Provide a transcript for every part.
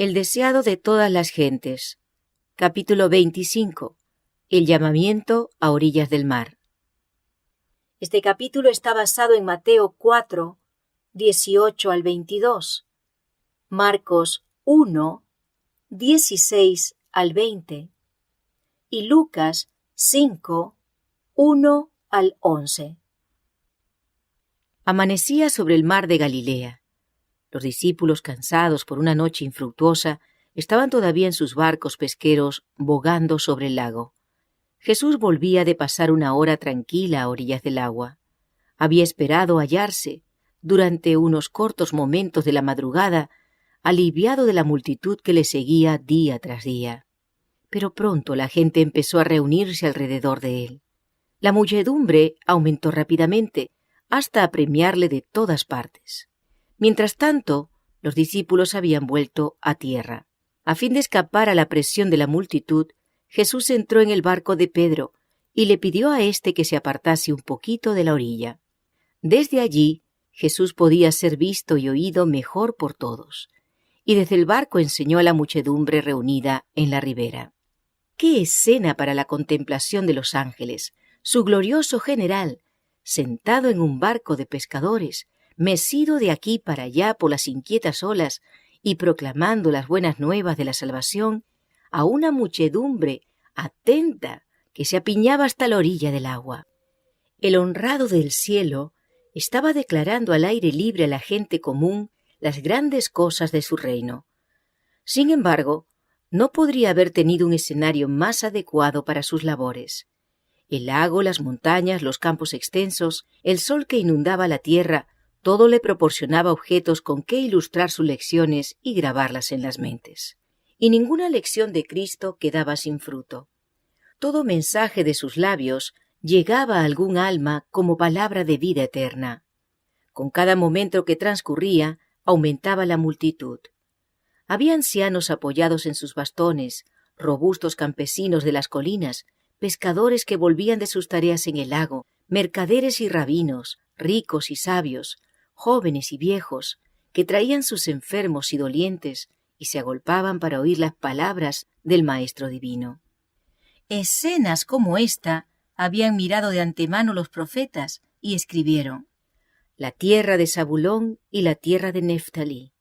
El deseado de todas las gentes. Capítulo 25. El llamamiento a orillas del mar. Este capítulo está basado en Mateo 4, 18 al 22, Marcos 1, 16 al 20 y Lucas 5, 1 al 11. Amanecía sobre el mar de Galilea. Los discípulos, cansados por una noche infructuosa, estaban todavía en sus barcos pesqueros bogando sobre el lago. Jesús volvía de pasar una hora tranquila a orillas del agua. Había esperado hallarse, durante unos cortos momentos de la madrugada, aliviado de la multitud que le seguía día tras día. Pero pronto la gente empezó a reunirse alrededor de él. La muchedumbre aumentó rápidamente, hasta apremiarle de todas partes. Mientras tanto, los discípulos habían vuelto a tierra. A fin de escapar a la presión de la multitud, Jesús entró en el barco de Pedro y le pidió a éste que se apartase un poquito de la orilla. Desde allí, Jesús podía ser visto y oído mejor por todos, y desde el barco enseñó a la muchedumbre reunida en la ribera. ¡Qué escena para la contemplación de los ángeles! Su glorioso general, sentado en un barco de pescadores, mecido de aquí para allá por las inquietas olas y proclamando las buenas nuevas de la salvación a una muchedumbre atenta que se apiñaba hasta la orilla del agua. El honrado del cielo estaba declarando al aire libre a la gente común las grandes cosas de su reino. Sin embargo, no podría haber tenido un escenario más adecuado para sus labores. El lago, las montañas, los campos extensos, el sol que inundaba la tierra, todo le proporcionaba objetos con que ilustrar sus lecciones y grabarlas en las mentes. Y ninguna lección de Cristo quedaba sin fruto. Todo mensaje de sus labios llegaba a algún alma como palabra de vida eterna. Con cada momento que transcurría, aumentaba la multitud. Había ancianos apoyados en sus bastones, robustos campesinos de las colinas, pescadores que volvían de sus tareas en el lago, mercaderes y rabinos, ricos y sabios, jóvenes y viejos, que traían sus enfermos y dolientes y se agolpaban para oír las palabras del Maestro Divino. Escenas como esta habían mirado de antemano los profetas y escribieron: la tierra de Zabulón y la tierra de Neftalí,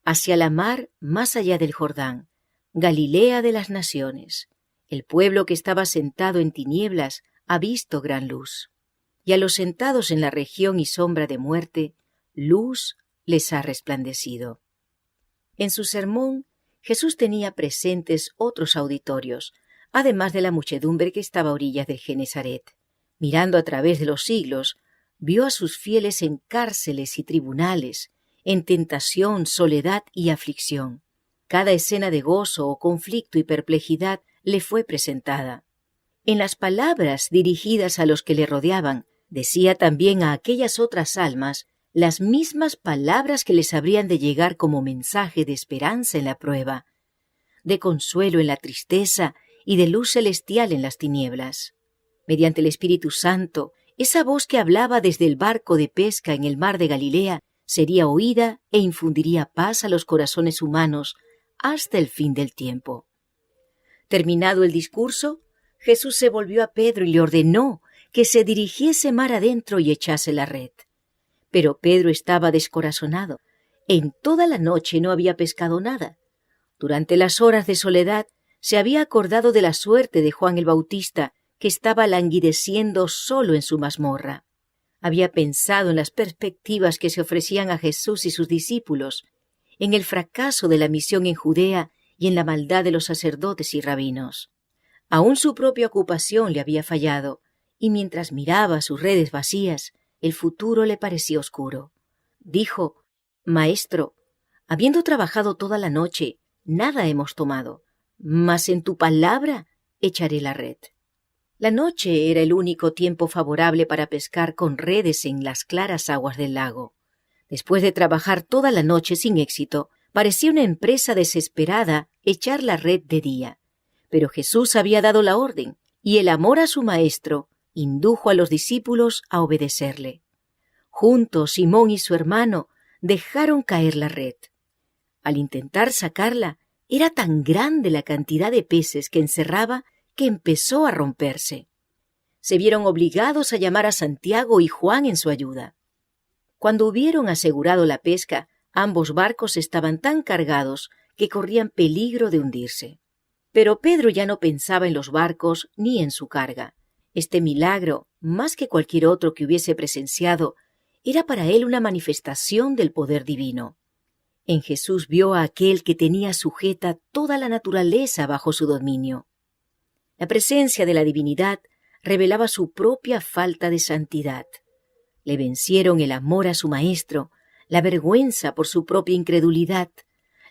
hacia la mar más allá del Jordán, Galilea de las naciones. El pueblo que estaba sentado en tinieblas ha visto gran luz, y a los sentados en la región y sombra de muerte, luz les ha resplandecido. En su sermón, Jesús tenía presentes otros auditorios, además de la muchedumbre que estaba a orillas del Genesaret. Mirando a través de los siglos, vio a sus fieles en cárceles y tribunales, en tentación, soledad y aflicción. Cada escena de gozo o conflicto y perplejidad le fue presentada. En las palabras dirigidas a los que le rodeaban, decía también a aquellas otras almas las mismas palabras que les habrían de llegar como mensaje de esperanza en la prueba, de consuelo en la tristeza y de luz celestial en las tinieblas. Mediante el Espíritu Santo, esa voz que hablaba desde el barco de pesca en el mar de Galilea sería oída e infundiría paz a los corazones humanos hasta el fin del tiempo. Terminado el discurso, Jesús se volvió a Pedro y le ordenó que se dirigiese mar adentro y echase la red. Pero Pedro estaba descorazonado. En toda la noche no había pescado nada. Durante las horas de soledad se había acordado de la suerte de Juan el Bautista, que estaba languideciendo solo en su mazmorra. Había pensado en las perspectivas que se ofrecían a Jesús y sus discípulos, en el fracaso de la misión en Judea y en la maldad de los sacerdotes y rabinos. Aún su propia ocupación le había fallado, y mientras miraba sus redes vacías, el futuro le parecía oscuro. Dijo: Maestro, habiendo trabajado toda la noche, nada hemos tomado, mas en tu palabra echaré la red. La noche era el único tiempo favorable para pescar con redes en las claras aguas del lago. Después de trabajar toda la noche sin éxito, parecía una empresa desesperada echar la red de día. Pero Jesús había dado la orden, y el amor a su Maestro indujo a los discípulos a obedecerle. Juntos, Simón y su hermano dejaron caer la red. Al intentar sacarla, era tan grande la cantidad de peces que encerraba que empezó a romperse. Se vieron obligados a llamar a Santiago y Juan en su ayuda. Cuando hubieron asegurado la pesca, ambos barcos estaban tan cargados que corrían peligro de hundirse. Pero Pedro ya no pensaba en los barcos ni en su carga. Este milagro, más que cualquier otro que hubiese presenciado, era para él una manifestación del poder divino. En Jesús vio a aquel que tenía sujeta toda la naturaleza bajo su dominio. La presencia de la divinidad revelaba su propia falta de santidad. Le vencieron el amor a su Maestro, la vergüenza por su propia incredulidad,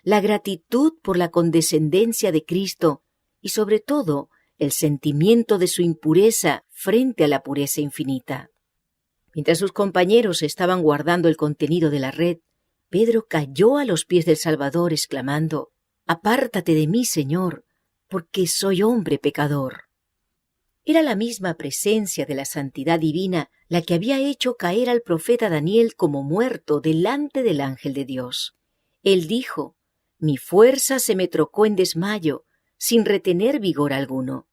la gratitud por la condescendencia de Cristo y, sobre todo, el sentimiento de su impureza frente a la pureza infinita. Mientras sus compañeros estaban guardando el contenido de la red, Pedro cayó a los pies del Salvador exclamando: «Apártate de mí, Señor, porque soy hombre pecador». Era la misma presencia de la santidad divina la que había hecho caer al profeta Daniel como muerto delante del ángel de Dios. Él dijo: «Mi fuerza se me trocó en desmayo, sin retener vigor alguno».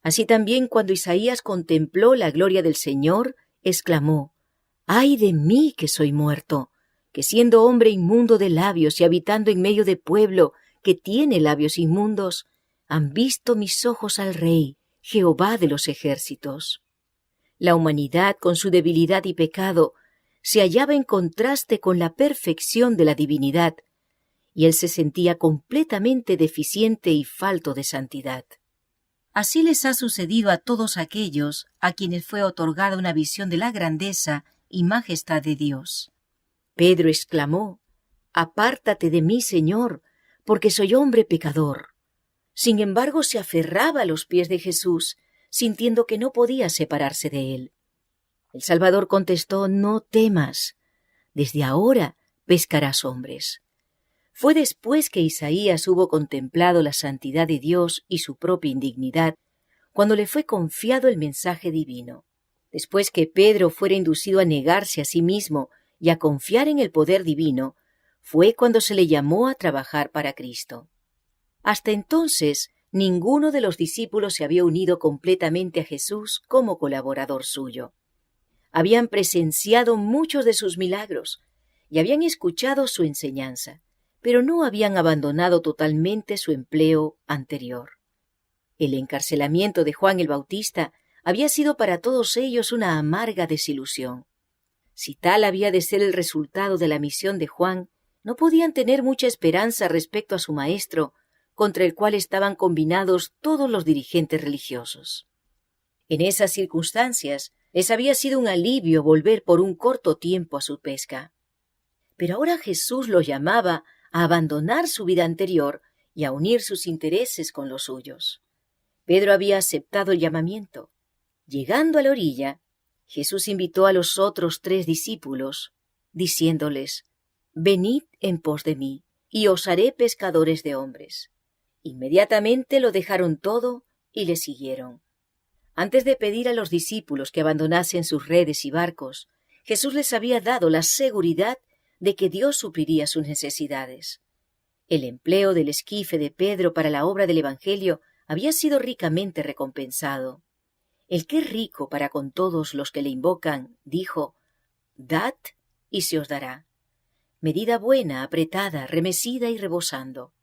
Así también cuando Isaías contempló la gloria del Señor, exclamó: «¡Ay de mí que soy muerto, que siendo hombre inmundo de labios y habitando en medio de pueblo que tiene labios inmundos, han visto mis ojos al Rey, Jehová de los ejércitos». La humanidad, con su debilidad y pecado, se hallaba en contraste con la perfección de la divinidad, y él se sentía completamente deficiente y falto de santidad. Así les ha sucedido a todos aquellos a quienes fue otorgada una visión de la grandeza y majestad de Dios. Pedro exclamó: «Apártate de mí, Señor, porque soy hombre pecador». Sin embargo, se aferraba a los pies de Jesús, sintiendo que no podía separarse de él. El Salvador contestó: «No temas, desde ahora pescarás hombres». Fue después que Isaías hubo contemplado la santidad de Dios y su propia indignidad, cuando le fue confiado el mensaje divino. Después que Pedro fuera inducido a negarse a sí mismo y a confiar en el poder divino, fue cuando se le llamó a trabajar para Cristo. Hasta entonces, ninguno de los discípulos se había unido completamente a Jesús como colaborador suyo. Habían presenciado muchos de sus milagros y habían escuchado su enseñanza, pero no habían abandonado totalmente su empleo anterior. El encarcelamiento de Juan el Bautista había sido para todos ellos una amarga desilusión. Si tal había de ser el resultado de la misión de Juan, no podían tener mucha esperanza respecto a su maestro, contra el cual estaban combinados todos los dirigentes religiosos. En esas circunstancias, les había sido un alivio volver por un corto tiempo a su pesca. Pero ahora Jesús los llamaba a abandonar su vida anterior y a unir sus intereses con los suyos. Pedro había aceptado el llamamiento. Llegando a la orilla, Jesús invitó a los otros 3 discípulos, diciéndoles: «Venid en pos de mí, y os haré pescadores de hombres». Inmediatamente lo dejaron todo y le siguieron. Antes de pedir a los discípulos que abandonasen sus redes y barcos, Jesús les había dado la seguridad de que Dios supliría sus necesidades. El empleo del esquife de Pedro para la obra del Evangelio había sido ricamente recompensado. El que es rico para con todos los que le invocan, dijo: «Dad y se os dará. Medida buena, apretada, remecida y rebosando».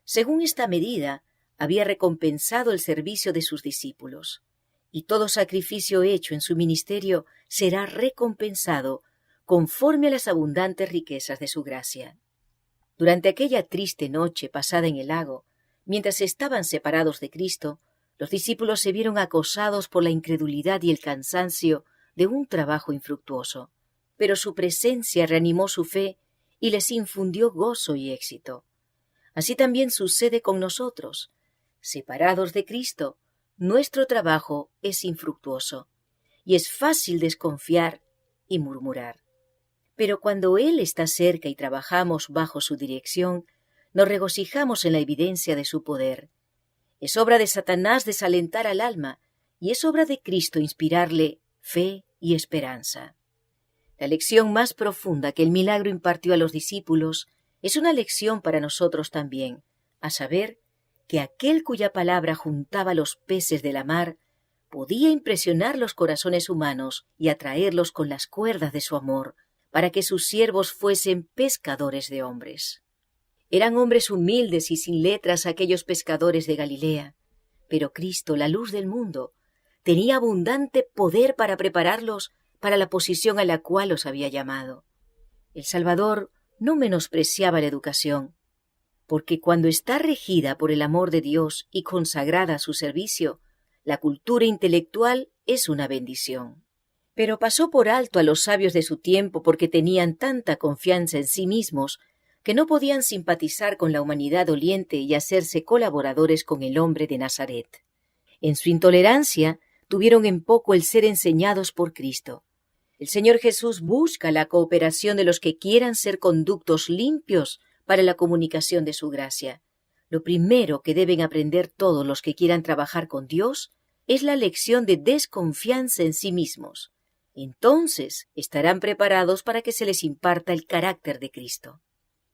Según esta medida, había recompensado el servicio de sus discípulos, y todo sacrificio hecho en su ministerio será recompensado conforme a las abundantes riquezas de su gracia. Durante aquella triste noche pasada en el lago, mientras estaban separados de Cristo, los discípulos se vieron acosados por la incredulidad y el cansancio de un trabajo infructuoso, pero su presencia reanimó su fe y les infundió gozo y éxito. Así también sucede con nosotros. Separados de Cristo, nuestro trabajo es infructuoso, y es fácil desconfiar y murmurar. Pero cuando Él está cerca y trabajamos bajo su dirección, nos regocijamos en la evidencia de su poder. Es obra de Satanás desalentar al alma, y es obra de Cristo inspirarle fe y esperanza. La lección más profunda que el milagro impartió a los discípulos es una lección para nosotros también, a saber, que aquel cuya palabra juntaba los peces de la mar podía impresionar los corazones humanos y atraerlos con las cuerdas de su amor, para que sus siervos fuesen pescadores de hombres. Eran hombres humildes y sin letras aquellos pescadores de Galilea, pero Cristo, la luz del mundo, tenía abundante poder para prepararlos para la posición a la cual los había llamado. El Salvador no menospreciaba la educación, porque cuando está regida por el amor de Dios y consagrada a su servicio, la cultura intelectual es una bendición. Pero pasó por alto a los sabios de su tiempo porque tenían tanta confianza en sí mismos que no podían simpatizar con la humanidad doliente y hacerse colaboradores con el hombre de Nazaret. En su intolerancia tuvieron en poco el ser enseñados por Cristo. El Señor Jesús busca la cooperación de los que quieran ser conductos limpios para la comunicación de su gracia. Lo primero que deben aprender todos los que quieran trabajar con Dios es la lección de desconfianza en sí mismos. Entonces estarán preparados para que se les imparta el carácter de Cristo.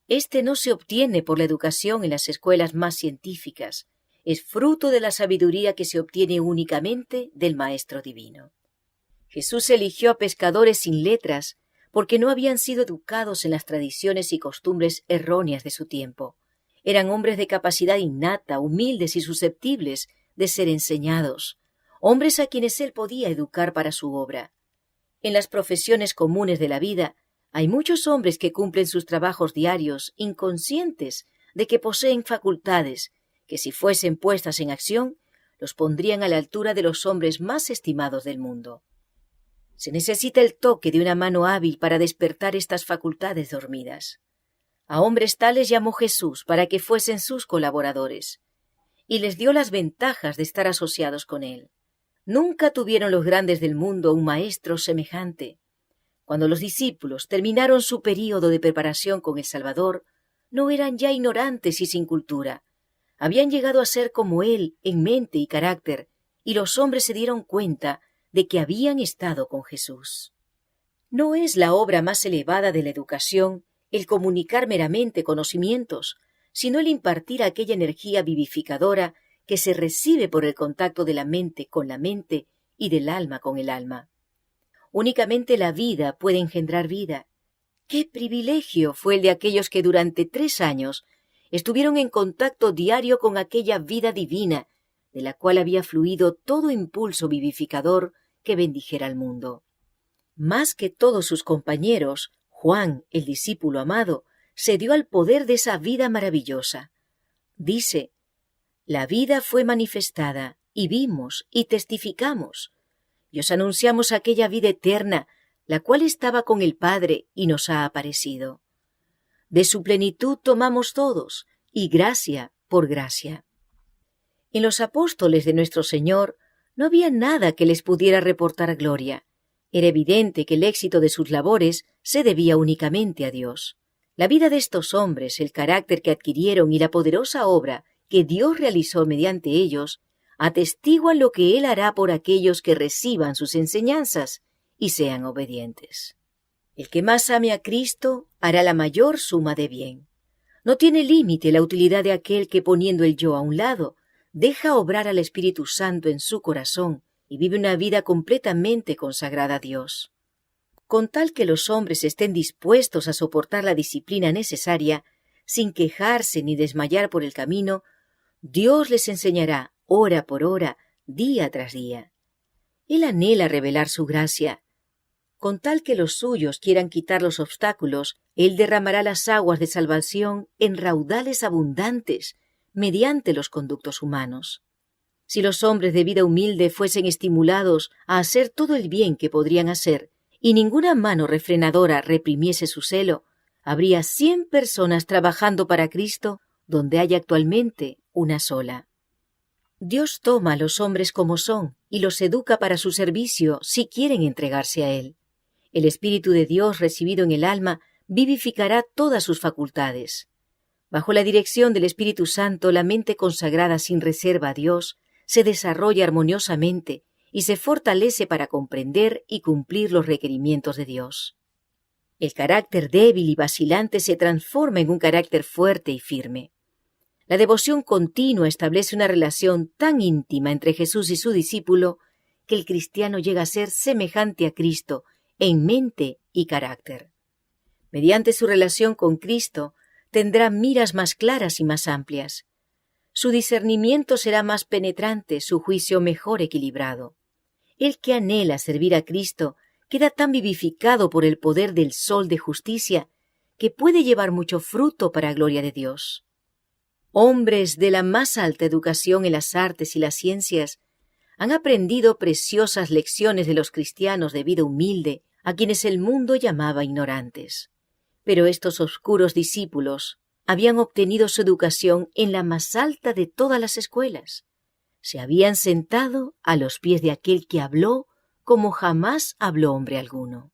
Este no se obtiene por la educación en las escuelas más científicas, es fruto de la sabiduría que se obtiene únicamente del Maestro Divino. Jesús eligió a pescadores sin letras porque no habían sido educados en las tradiciones y costumbres erróneas de su tiempo. Eran hombres de capacidad innata, humildes y susceptibles de ser enseñados, hombres a quienes él podía educar para su obra. En las profesiones comunes de la vida hay muchos hombres que cumplen sus trabajos diarios inconscientes de que poseen facultades que, si fuesen puestas en acción, los pondrían a la altura de los hombres más estimados del mundo. Se necesita el toque de una mano hábil para despertar estas facultades dormidas. A hombres tales llamó Jesús para que fuesen sus colaboradores, y les dio las ventajas de estar asociados con él. Nunca tuvieron los grandes del mundo un maestro semejante. Cuando los discípulos terminaron su período de preparación con el Salvador, no eran ya ignorantes y sin cultura. Habían llegado a ser como él en mente y carácter, y los hombres se dieron cuenta de que habían estado con Jesús. No es la obra más elevada de la educación el comunicar meramente conocimientos, sino el impartir aquella energía vivificadora que se recibe por el contacto de la mente con la mente y del alma con el alma. Únicamente la vida puede engendrar vida. ¡Qué privilegio fue el de aquellos que durante 3 años estuvieron en contacto diario con aquella vida divina, de la cual había fluido todo impulso vivificador que bendijera al mundo! Más que todos sus compañeros, Juan, el discípulo amado, se dio al poder de esa vida maravillosa. Dice: «La vida fue manifestada, y vimos, y testificamos, y os anunciamos aquella vida eterna, la cual estaba con el Padre y nos ha aparecido. De su plenitud tomamos todos, y gracia por gracia». En los apóstoles de nuestro Señor no había nada que les pudiera reportar gloria. Era evidente que el éxito de sus labores se debía únicamente a Dios. La vida de estos hombres, el carácter que adquirieron y la poderosa obra que Dios realizó mediante ellos, atestiguan lo que Él hará por aquellos que reciban sus enseñanzas y sean obedientes. El que más ame a Cristo hará la mayor suma de bien. No tiene límite la utilidad de aquel que, poniendo el yo a un lado, deja obrar al Espíritu Santo en su corazón y vive una vida completamente consagrada a Dios. Con tal que los hombres estén dispuestos a soportar la disciplina necesaria, sin quejarse ni desmayar por el camino, Dios les enseñará, hora por hora, día tras día. Él anhela revelar su gracia. Con tal que los suyos quieran quitar los obstáculos, Él derramará las aguas de salvación en raudales abundantes, mediante los conductos humanos. Si los hombres de vida humilde fuesen estimulados a hacer todo el bien que podrían hacer, y ninguna mano refrenadora reprimiese su celo, habría 100 personas trabajando para Cristo donde hay actualmente una sola. Dios toma a los hombres como son y los educa para su servicio si quieren entregarse a Él. El Espíritu de Dios recibido en el alma vivificará todas sus facultades. Bajo la dirección del Espíritu Santo, la mente consagrada sin reserva a Dios se desarrolla armoniosamente y se fortalece para comprender y cumplir los requerimientos de Dios. El carácter débil y vacilante se transforma en un carácter fuerte y firme. La devoción continua establece una relación tan íntima entre Jesús y su discípulo que el cristiano llega a ser semejante a Cristo en mente y carácter. Mediante su relación con Cristo, tendrá miras más claras y más amplias. Su discernimiento será más penetrante, su juicio mejor equilibrado. El que anhela servir a Cristo queda tan vivificado por el poder del sol de justicia que puede llevar mucho fruto para gloria de Dios. Hombres de la más alta educación en las artes y las ciencias han aprendido preciosas lecciones de los cristianos de vida humilde, a quienes el mundo llamaba ignorantes. Pero estos oscuros discípulos habían obtenido su educación en la más alta de todas las escuelas. Se habían sentado a los pies de aquel que habló como jamás habló hombre alguno.